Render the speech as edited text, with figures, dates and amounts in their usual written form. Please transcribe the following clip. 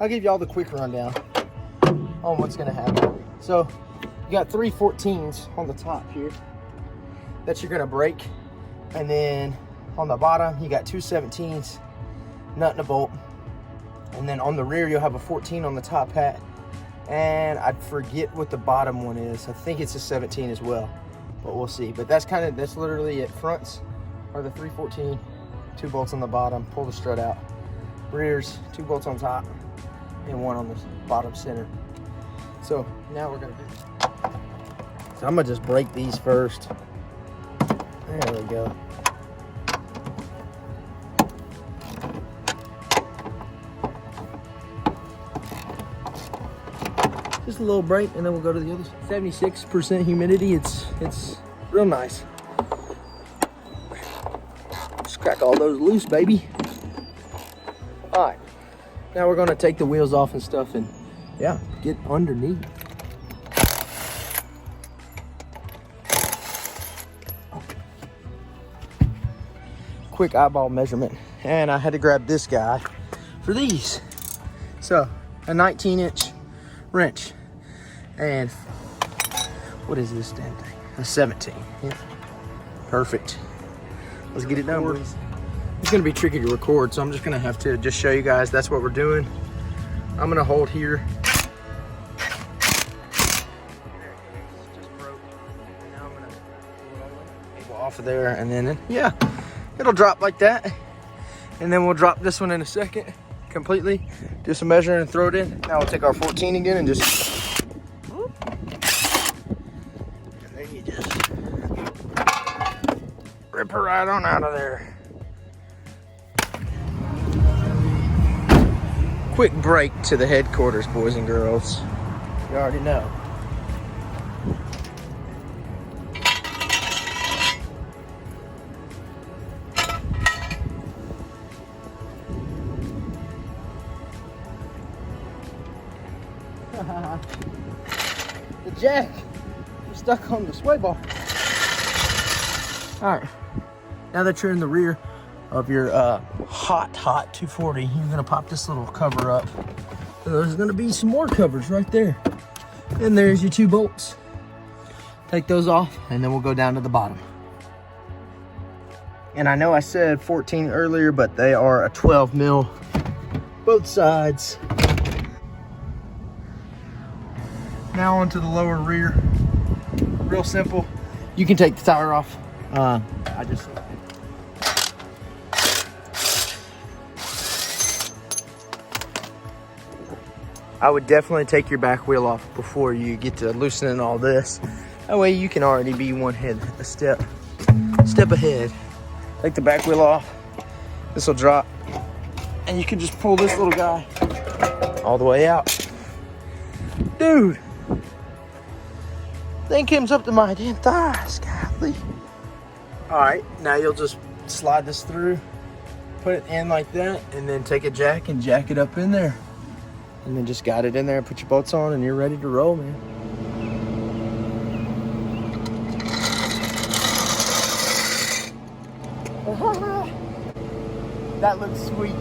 I'll give you all the quick rundown on what's gonna happen. So you got 3 14s on the top here that you're gonna break, and then on the bottom you got 2 17s, nut and a bolt, and then on the rear you'll have a 14 on the top hat, and I forget what the bottom one is. I think it's a 17 as well, but we'll see. But that's literally it. Fronts are the 3 14, 2 bolts on the bottom, pull the strut out. Rears, 2 bolts on top and 1 on the bottom center. So now we're gonna do, so I'm gonna just break these first. There we go. Just a little break, and then we'll go to the others. 76% humidity. It's real nice. Just crack all those loose, baby. All right, now we're gonna take the wheels off and stuff, and yeah, get underneath. Quick eyeball measurement, and I had to grab this guy for these. So a 19-inch wrench, and what is this damn thing? A 17. Yeah, perfect. Let's get it done, boys. It's gonna be tricky to record, so I'm just gonna have to just show you guys that's what we're doing. I'm gonna hold here. Just broke. Now I'm gonna pull it all the way off of there, and then yeah, it'll drop like that. And then we'll drop this one in a second completely, do some measuring and throw it in. Now we'll take our 14 again and just, and then you just rip her right on out of there. Quick break to the headquarters, boys and girls. You already know. The jack is stuck on the sway bar. All right, now that you're in the rear of your hot 240, you're gonna pop this little cover up. And there's gonna be some more covers right there. And there's your 2 bolts. Take those off, and then we'll go down to the bottom. And I know I said 14 earlier, but they are a 12 mil, both sides. Now onto the lower rear. Real simple. You can take the tire off. I would definitely take your back wheel off before you get to loosening all this. That way you can already be a step ahead. Take the back wheel off. This will drop, and you can just pull this little guy all the way out. Dude, thing comes up to my damn thighs, golly. All right, now you'll just slide this through, put it in like that, and then take a jack and jack it up in there. And then just got it in there, put your bolts on, and you're ready to roll, man. That looks sweet.